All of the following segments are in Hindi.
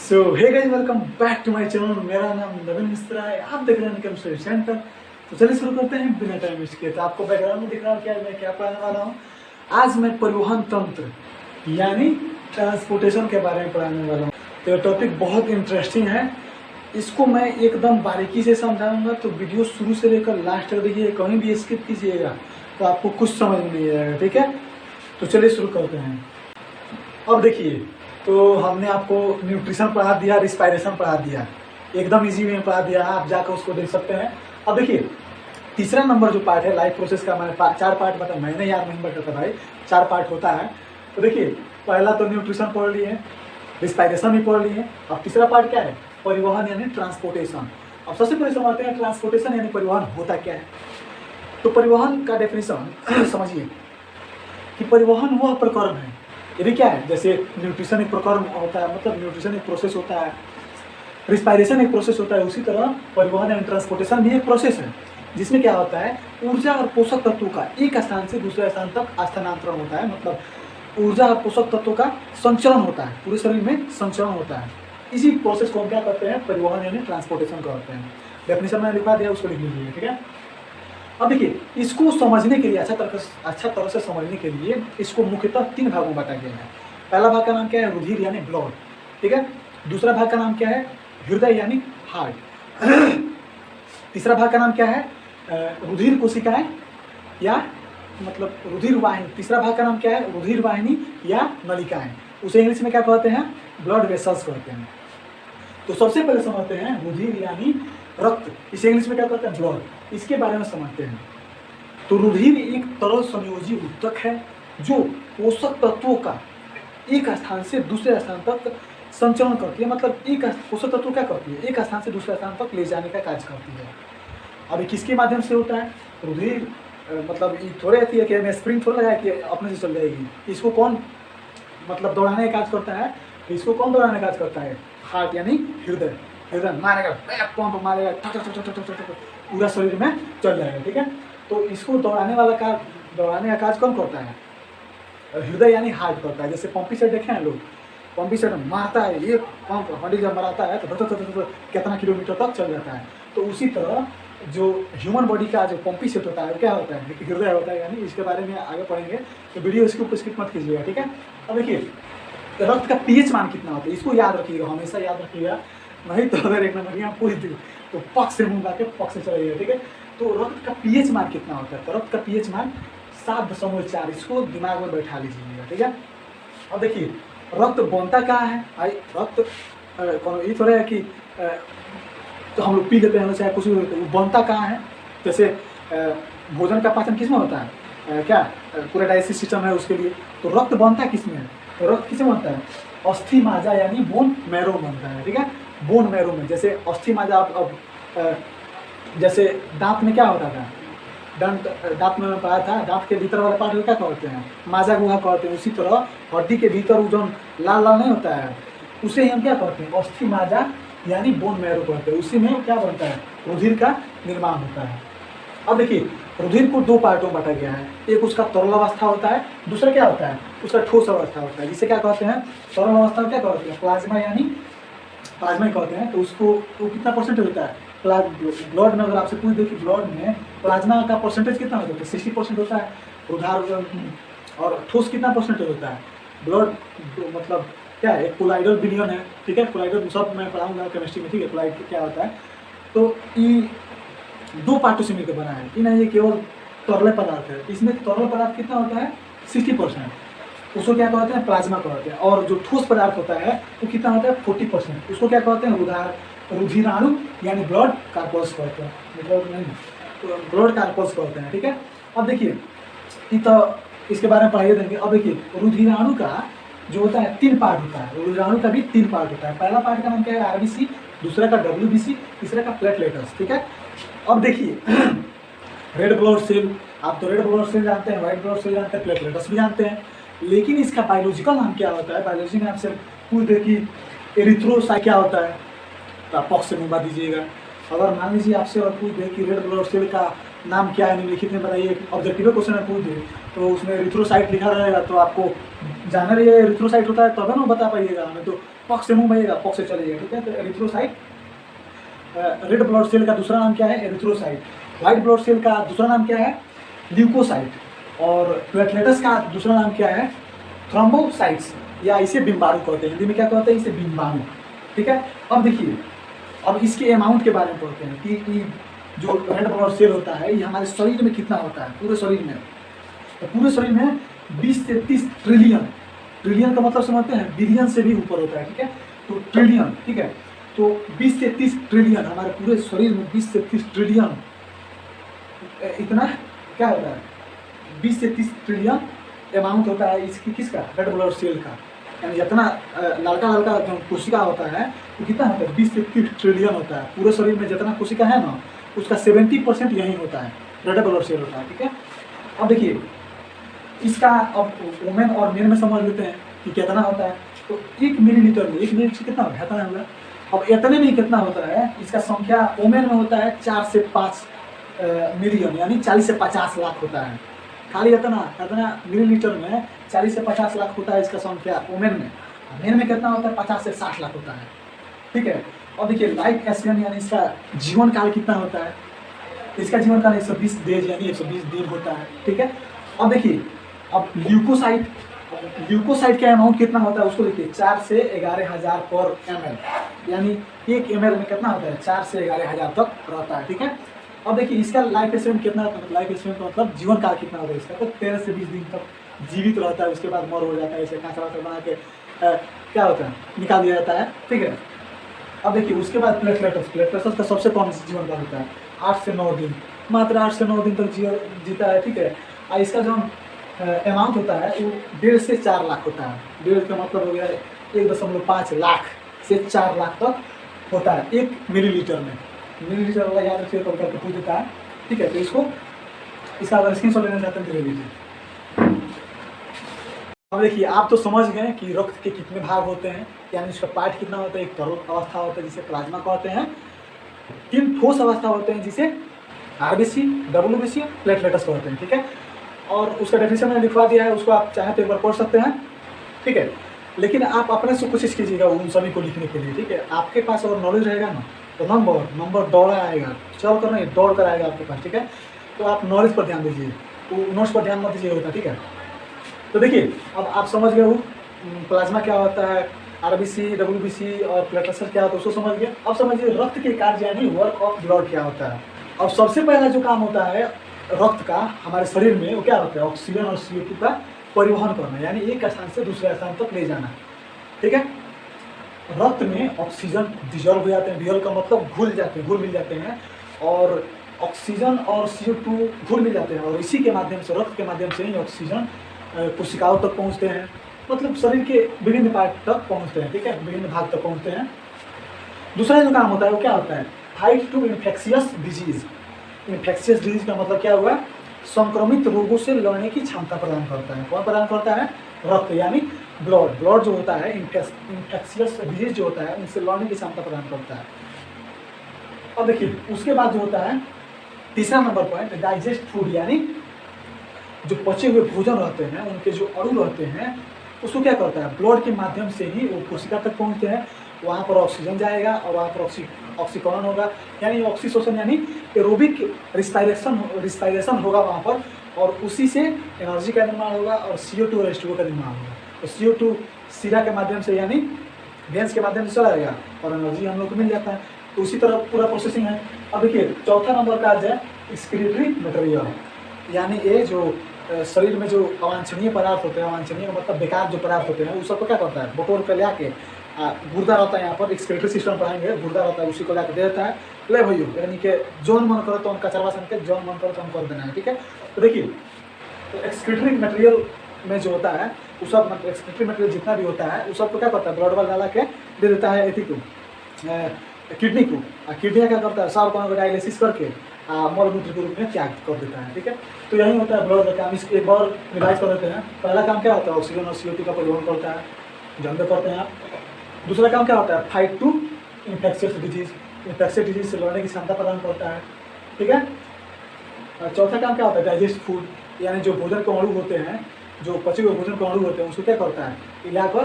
So hey guys, welcome back to my channel. मेरा नाम नवीन मिश्रा है, आप देख रहे हैं इनकम स्टडी सेंटर। तो चलिए शुरू करते हैं बिना टाइम वेस्ट किए। तो आपको बैकग्राउंड में दिख रहा है क्या मैं क्या पढ़ाने वाला हूँ। आज मैं परिवहन तंत्र यानी ट्रांसपोर्टेशन के बारे में पढ़ाने वाला हूँ। तो ये टॉपिक बहुत इंटरेस्टिंग है, इसको मैं एकदम बारीकी से समझाऊंगा। तो वीडियो शुरू से लेकर लास्ट तक देखिए, कहीं भी स्किप कीजिएगा तो आपको कुछ समझ में नहीं आएगा। ठीक है, तो चलिए शुरू करते हैं। अब देखिए, तो हमने आपको न्यूट्रिशन पढ़ा दिया, रिस्पायरेशन पढ़ा दिया, एकदम इजी में पढ़ा दिया, आप जाकर उसको देख सकते हैं। अब देखिए, तीसरा नंबर जो पार्ट है लाइफ प्रोसेस का, मैंने 4 पार्ट बताया, मैंने याद नहीं बताता भाई, 4 पार्ट होता है। तो देखिए, पहला तो न्यूट्रिशन पढ़ लिए, रिस्पायरेशन भी पढ़ लिए। अब तीसरा पार्ट क्या है, परिवहन यानी ट्रांसपोर्टेशन। अब सबसे पहले समझते हैं ट्रांसपोर्टेशन यानी परिवहन होता क्या है। तो परिवहन का डेफिनेशन समझिए कि परिवहन वह प्रकरण है, यदि क्या है, जैसे न्यूट्रिशन एक प्रकरण होता है, मतलब न्यूट्रिशन एक प्रोसेस होता है, रिस्पायरेशन एक प्रोसेस होता है, उसी तरह परिवहन एंड ट्रांसपोर्टेशन भी एक प्रोसेस है, जिसमें क्या होता है, ऊर्जा और पोषक तत्वों का एक स्थान से दूसरे स्थान तक स्थानांतरण होता है। मतलब ऊर्जा और पोषक तत्वों का संचरण होता है, पूरे शरीर में संचरण होता है। इसी प्रोसेस को हम क्या करते हैं, परिवहन यानी ट्रांसपोर्टेशन करते हैं। डेफिनेशन मैंने लिखवा दिया, उसको लिख लीजिए। ठीक है, अब देखिए, इसको समझने के लिए अच्छा तरह से समझने के लिए इसको मुख्यतः 3 भागों में बांटा गया है। पहला भाग का नाम क्या है, रुधिर यानी ब्लड। ठीक है, दूसरा भाग का नाम क्या है, हृदय यानी हार्ट। तीसरा भाग का नाम क्या है, रुधिर कोशिकाएं या मतलब रुधिर वाहिनी। तीसरा भाग का नाम क्या है, रुधिर वाहिनी या नलिकाएं। उसे इंग्लिश में क्या कहते हैं, ब्लड वेसल्स कहते हैं। तो सबसे पहले समझते हैं रुधिर यानी रक्त, इसे इंग्लिश में क्या कहते हैं, ब्लड। इसके बारे में समझते हैं। तो रुधिर एक तरल संयोजी ऊतक है जो पोषक तत्वों का एक स्थान से दूसरे स्थान तक संचरण करती है। मतलब एक पोषक तत्व क्या करती है, एक स्थान से दूसरे स्थान तक ले जाने का कार्य करती है। अभी किसके माध्यम से होता है रुधिर, मतलब ये थोड़े है कि मैं स्प्रिंग थोड़ा लगाया कि अपने से चल जाएगी। इसको कौन मतलब दौड़ाने का कार्य करता है, इसको कौन दौड़ाने का कार्य करता है, हार्ट यानी हृदय। हृदय मारेगा, पंप मारेगा, ठक ठक ठक ठक ठक पूरा शरीर में चल जाएगा। ठीक है, तो इसको दौड़ाने का कार्य कौन करता है, हृदय यानी हार्ट करता है। जैसे पंपी सेट देखे हैं लोग, पंपी सेट मारता है, ये पंप हड्डी जब मराता है तो कितना किलोमीटर तक चल जाता है। तो उसी तरह जो ह्यूमन बॉडी का जो पंपी सेट होता है क्या होता है, हृदय होता है। यानी इसके बारे में आगे पढ़ेंगे, तो वीडियो इसके ऊपर स्किप मत कीजिएगा। ठीक है, अब देखिए, रक्त का पीएच मान कितना होता है, इसको याद रखिएगा, हमेशा याद रखिएगा, नहीं तो अगर एक नंबर यहाँ पूछ दी तो पक्ष से मुंह के पक्ष से चलाइएगा। ठीक है, तो रक्त का पीएच मान कितना होता है, तो रक्त का पीएच मान 7.4, इसको दिमाग में बैठा लीजिएगा। ठीक है, अब देखिए, रक्त बनता कहाँ है भाई, रक्त ये थोड़ा है कि तो हम लोग पी लेते हैं चाहे कुछ भी होते हैं, वो बनता कहाँ है। जैसे भोजन का पाचन किस में होता है, क्या पूरा डाइजेस्टिव सिस्टम है उसके लिए। तो रक्त बनता है किस में, तो रक्त किस में बनता है, अस्थि माजा यानी बोन मैरो बनता है। ठीक है, बोन मैरो में। जैसे अस्थि माजा अब जैसे दांत में क्या होता था, दांत में पाया था, दांत के भीतर वाला पार्ट को क्या कहते हैं, माजा गुहा कहते हैं। उसी तरह हड्डी के भीतर जो लाल लाल नहीं होता है, उसे ही हम क्या कहते हैं, अस्थि माजा यानी बोन मैरो कहते हैं। उसी में क्या बनता है, रुधिर का निर्माण होता है। अब देखिए, रुधिर को 2 पार्टों में बांटा गया है। एक उसका तरल अवस्था होता है, दूसरा क्या होता है, उसका ठोस अवस्था होता है, जिसे क्या कहते हैं, तरल अवस्था में क्या कहते हैं, प्लाज्मा यानी प्लाज्मा कहते हैं। तो उसको वो कितना परसेंट होता है, ब्लड में अगर आपसे पूछ दे कि ब्लड में प्लाज्मा का परसेंटेज कितना होता है, 60% होता है। उधार और ठोस कितना परसेंटेज होता है, ब्लड मतलब क्या है, एक कोलाइडल बिलियन है। ठीक है, कोलाइडल सब मैं पढ़ाऊंगा केमिस्ट्री में। ठीक है, कोलाइड क्या होता है। तो ये 2 पार्टों से मिलकर बना है, ये केवल तरल पदार्थ है। इसमें तरल पदार्थ कितना होता है, 60%, उसको क्या कहते हैं, प्लाज्मा कहते हैं। और जो ठोस पदार्थ होता है वो कितना होता है, 40%, उसको क्या कहते हैं, रुधिराणु यानी ब्लड कार्पल्स कहते हैं, मतलब नहीं ब्लड कार्पल्स कहते हैं। ठीक है, अब देखिए, तो इसके बारे में पढ़ाइए देंगे। अब देखिए, रुधिराणु का जो होता है 3 पार्ट होता है, रुधिराणु का भी 3 पार्ट होता है। पहला पार्ट का नाम क्या है, आरबीसी, दूसरा का डब्ल्यूबीसी, तीसरा का प्लेटलेट्स। ठीक है, अब देखिए, रेड ब्लड सेल, आप तो रेड ब्लड सेल जानते हैं, व्हाइट ब्लड सेल जानते हैं, प्लेटलेट्स भी जानते हैं, लेकिन इसका बायोलॉजिकल नाम क्या होता है। बायोलॉजी में आपसे पूछ दे कि एरिथ्रोसाइट क्या होता है, तो आप पक्ष से मुंह दीजिएगा। अगर मान लीजिए आपसे और पूछ दे कि रेड ब्लड सेल का नाम क्या है, निम्नलिखित में बताइए, ऑब्जेक्टिव क्वेश्चन में पूछ दे तो उसमें एरिथ्रोसाइट लिखा रहेगा, तो आपको जानना रही है एरिथ्रोसाइट होता है तब ना बता पाइएगा, हमें तो पक्ष से मुंह बहेगा, पक्ष से चलेगा, ठीक है। तो एरिथ्रोसाइट, रेड ब्लड सेल का दूसरा नाम क्या है? एरिथ्रोसाइट। व्हाइट ब्लड सेल का दूसरा नाम क्या है? ल्यूकोसाइट। और प्लेटलेट्स का दूसरा नाम क्या है? थ्रोम्बोसाइट्स, या इसे बिम्बाणु कहते हैं, हिंदी में क्या कहते हैं? इसे बिम्बाणु, ठीक है। अब देखिए, अब इसके अमाउंट के बारे में पढ़ते हैं कि जो रेड ब्लड सेल होता है ये हमारे शरीर में कितना होता है, पूरे शरीर में। तो पूरे शरीर में 20 से 30 ट्रिलियन, ट्रिलियन का मतलब समझते हैं, बिलियन से भी ऊपर होता है, ठीक है। तो ट्रिलियन, ठीक है। तो 20 से 30 ट्रिलियन, हमारे पूरे शरीर में 20 से 30 ट्रिलियन, इतना क्या होता है? 20 से 30 ट्रिलियन अमाउंट होता है इसकी, किसका? रेड ब्लड सेल का। यानी जितना लड़का लड़का जो कोशिका होता है वो कितना होता है? 20 से 30 ट्रिलियन होता है। पूरे शरीर में जितना कोशिका है ना, उसका 70% यही होता है, रेड ब्लड सेल होता है, ठीक है। अब देखिए इसका, अब वुमेन और मेन में समझ लेते हैं कि कितना होता है। तो 1 मिलीलीटर में 1 मिलीलीटर कितना होता है? इतना होगा। अब इतने में कितना होता है? इसका संख्या वुमेन में होता है 4 से 5 मिलियन, यानी 40 से 50 लाख होता है। खाली इतना मिलीलीटर में 40 से 50 लाख होता है इसका संख्या वुमेन में। मेन में कितना होता है? 50 से 60 लाख होता है, ठीक है। और देखिए लाइफ स्पैन यानी इसका जीवन काल कितना होता है? इसका जीवन काल 120 डेज यानी 120 दिन होता है, ठीक है। अब देखिए, अब ल्यूकोसाइट, ल्यूकोसाइट का अमाउंट कितना होता है उसको देखिए, 4 से 11,000 पर ml, यानी 1 ml में कितना होता है? 4 से 11,000 तक रहता है, ठीक है। अब देखिए इसका लाइफ स्पैन कितना होता है? लाइफ स्पैन का मतलब जीवन काल कितना होता है इसका? तो 13 से 20 दिन तक जीवित रहता है, उसके बाद मर हो जाता है, इसे कांचा वाचा बना के क्या होता है? निकाल दिया जाता है, ठीक है। अब देखिए उसके बाद प्लेटलेट्स, प्लेटलेट्स का सबसे कम जीवन काल होता है 8 से 9 दिन, मात्र 8 से 9 दिन तक जीता है, ठीक है। और इसका जो अमाउंट होता है वो 1.5 से 4 लाख होता है। 1.5 का मतलब हो गया 1.5 लाख से 4 लाख तक होता है 1 मिलीलीटर में। मिलीलीटर वाला याद रखिए, तो करके पूछ देता है, ठीक है। तो इसका अगर स्क्रीनशॉट लेना चाहते हैं तो ले लीजिए। अब देखिए आप तो समझ गए कि रक्त के कितने भाग होते हैं, यानी इसका पार्ट कितना होता है। एक तरल अवस्था होता है जिसे प्लाज्मा कहते हैं, 3 ठोस अवस्था होते हैं जिसे आरबीसी, डब्ल्यूबीसी, प्लेटलेट्स कहते हैं, ठीक है। और उसका डेफिनेशन मैंने लिखवा दिया है, उसको आप चाहें तो एक बार पढ़ सकते हैं, ठीक है। लेकिन आप अपने से कोशिश कीजिएगा उन सभी को लिखने के लिए, ठीक है। आपके पास अगर नॉलेज रहेगा ना तो नंबर दौड़ा आएगा, चल कर नहीं दौड़ कर आएगा आपके पास, ठीक है। तो आप नॉलेज पर ध्यान दीजिए, तो नोट्स पर ध्यान मत दीजिए होता, ठीक है। तो देखिए अब आप समझ गए हो प्लाज्मा क्या होता है, आरबीसी, डब्ल्यूबीसी और प्लेटलेट्स क्या होता है उसको समझ गए। अब समझिए रक्त के कार्य यानी वर्क ऑफ ब्लड क्या होता है। अब सबसे पहला जो काम होता है रक्त का हमारे शरीर में वो क्या होता है? ऑक्सीजन और CO2 का परिवहन करना, यानी एक स्थान से दूसरे स्थान तक ले जाना, ठीक है। रक्त में ऑक्सीजन डिजॉल्व हो जाते हैं, डिजॉल्व का मतलब घुल जाते हैं, घुल मिल जाते हैं, और ऑक्सीजन और CO2 घुल मिल जाते हैं, और इसी के माध्यम से, रक्त के माध्यम से ही ऑक्सीजन कोशिकाओं तक पहुंचते हैं, मतलब शरीर के विभिन्न पार्ट तक पहुंचते हैं, ठीक है, विभिन्न भाग तक पहुंचते हैं। दूसरा जो काम होता है वो क्या होता है? Fight to infectious disease. Infectious disease का मतलब क्या हुआ? संक्रमित रोगों से लड़ने की क्षमता प्रदान करता है। कौन प्रदान करता है? रक्त, यानी ब्लड। ब्लड जो होता है इन्फेक्शियस डिजीज जो होता है उनसे लड़ने की क्षमता प्रदान करता है। अब देखिए उसके बाद जो होता है तीसरा नंबर पॉइंट, डाइजेस्ट फूड, यानी जो पचे हुए भोजन रहते हैं उनके जो अणु रहते हैं उसको क्या करता है? ब्लड के माध्यम से ही वो कोशिका तक पहुंचते हैं, वहाँ पर ऑक्सीजन जाएगा और वहाँ पर ऑक्सीकरण होगा, यानी ऑक्सीशोषण, यानी एरोबिक रिस्पायरेशन होगा वहाँ पर, और उसी से एनर्जी का निर्माण होगा और CO2 और H2O का निर्माण होगा। तो CO2 सीरा के माध्यम से यानी वेंस के माध्यम से चला जाएगा और एनर्जी हम लोग को मिल जाता है। तो उसी तरह पूरा प्रोसेसिंग है। अब देखिए चौथा नंबर का है एक्सक्रीटरी मटेरियल, यानी ये जो शरीर में जो अवांछनीय पदार्थ होते हैं, अवांछनीय मतलब बेकार जो पदार्थ होते हैं वो सबको क्या करता है? बटोर कर ला के गुर्दा रहता है, यहाँ पर एक्सक्रीटरी सिस्टम पढ़ाएंगे, गुर्दा रहता है, उसी को लाके दे देता है, ले भाइयों, यानी कि जौन मन करो तो हम कचरवा सन के जौन मन करो तो हम कर देना है, ठीक है। तो देखिए तो एक्सक्रीटरी मटेरियल में जो होता है वो सब, मतलब एक्सक्रीटरी मटेरियल जितना भी होता है वो सब को क्या करता है? ब्लड वाल डाला के दे देता है एथी को, किडनी को, किडनी क्या करता है? सब को डायलिसिस करके मलमूत्र के रूप में त्याग कर देता है, ठीक है। तो यही होता है ब्लड का काम। इसको एक बार रिवाइज कर देते हैं। पहला काम क्या होता है? ऑक्सीजन और CO2 का परिवहन करता है, जानते करते हैं आप। दूसरा काम क्या होता है? Fight to infectious disease, infectious disease से लड़ने की क्षमता प्रदान करता है, ठीक है। चौथा काम क्या होता है? डाइजेस्ट फूड, यानी जो भोजन के अणु होते हैं, जो पचे हुए भोजन के अणु होते हैं उसको क्या करता है? हिलाकर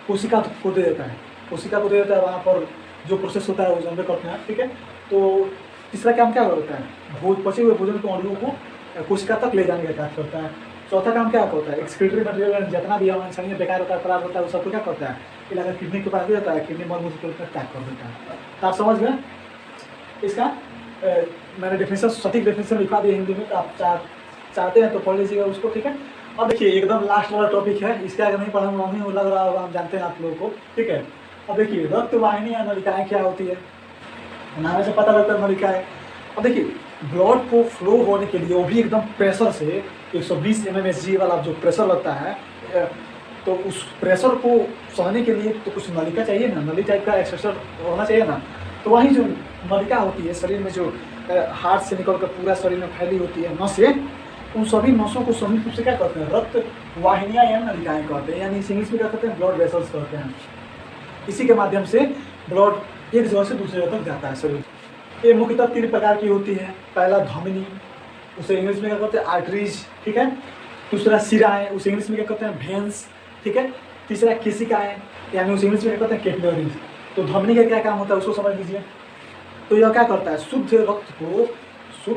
कोशिका को दे देता है, कोशिका को दे देता है, वहाँ पर जो प्रोसेस होता है वो जनरेट करते हैं, ठीक है। तो तीसरा काम क्या होता है, बचे हुए भोजन के अणुओं को कोशिका तक ले जाने का कार्य करता है। चौथा काम क्या होता है, एक्सक्रीटरी मटेरियल जितना भी हमारे शरीर में बेकार होता है, खराब होता है, वो सब क्या करता है, इलाका किडनी के पास दे देता है, किडनी मलमूत्र के रूप में पैक कर देता है। तो आप समझ गए इसका। मैंने डेफिनेशन, सटीक डेफिनेशन लिखा दिया हिंदी में, तो आप चाहते हैं तो पढ़ लीजिएगा उसको, ठीक है। अब देखिए एकदम लास्ट वाला टॉपिक है, इसके आगे नहीं पढ़ाऊंगा, हमें लग रहा होगा, हम जानते हैं आप लोगों को, ठीक है। अब देखिए रक्त वाहिनी या नलिकाएं क्या होती है, नाम से पता लगता है नलिकाएं। अब देखिए ब्लड को फ्लो होने के लिए वो भी एकदम प्रेशर से 120 mmHg वाला जो प्रेशर लगता है, तो उस प्रेशर को सहने के लिए तो कुछ नलिका चाहिए ना, नली टाइप का एक्सप्रेसर होना चाहिए ना। तो वही जो नलिका होती है शरीर में, जो हार्ट से निकल कर पूरा शरीर में फैली होती है नसें, उन सभी नसों को संयुक्त रूप से क्या करते हैं, रक्त वाहिनियाँ या नलिकाएं कहते हैं, यानी इंग्लिश में क्या कहते हैं, ब्लड वेसल्स कहते हैं। इसी के माध्यम से ब्लड एक जगह से दूसरी जगह तक जाता है शरीर। ये मुख्यतः 3 प्रकार की होती है। पहला धमनी, उसे इंग्लिश में क्या कहते हैं, आर्टरीज, ठीक है। दूसरा सिराएं, उसे इंग्लिश में क्या कहते हैं, वेन्स, ठीक है। तीसरा केशिकाएं, यानी उसे इंग्लिश में क्या कहते हैं, कैपिलरीज। तो धमनी का क्या काम होता है उसको समझ लीजिए। तो यह क्या करता है, शुद्ध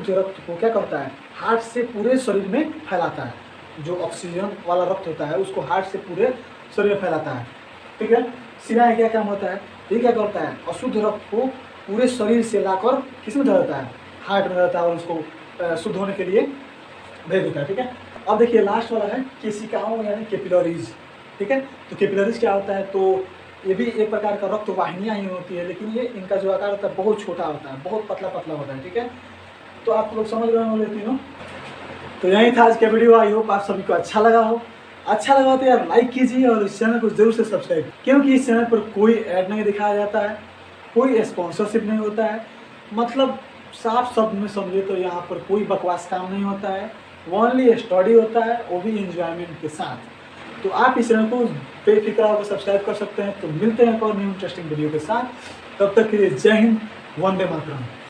रक्त को क्या करता है, हार्ट से पूरे शरीर में फैलाता है। जो ऑक्सीजन वाला रक्त होता है उसको हार्ट से पूरे शरीर में फैलाता है, ठीक है। सिराएं क्या काम होता है, ये क्या करता है, अशुद्ध रक्त को पूरे शरीर से लाकर किसमें धरता है, हार्ट में धरता है, और उसको शुद्ध होने के लिए भेज देता है, ठीक है। अब देखिए लास्ट वाला है केशिकाओं यानी कैपिलरीज, ठीक है। तो कैपिलरीज क्या होता है, तो ये भी एक प्रकार का रक्त वाहिनियाँ ही होती है, लेकिन ये इनका जो आकार होता है बहुत छोटा होता है, बहुत पतला पतला होता है, ठीक है। तो आप लोग समझ रहे होंगे तीनों। तो यही था आज का वीडियो। आई होप आप सभी को अच्छा लगा हो। अच्छा लगा तो यार लाइक कीजिए और इस चैनल को जरूर से सब्सक्राइब, क्योंकि इस चैनल पर कोई ऐड नहीं दिखाया जाता है, कोई स्पॉन्सरशिप नहीं होता है। मतलब साफ शब्द में समझे तो यहाँ पर कोई बकवास काम नहीं होता है, ओनली स्टडी होता है, वो भी एंजॉयमेंट के साथ। तो आप इस चैनल को बेफिक्र होकर सब्सक्राइब कर सकते हैं। तो मिलते हैं एक और न्यू इंटरेस्टिंग वीडियो के साथ, तब तक के लिए जय हिंद, वंदे मातरम।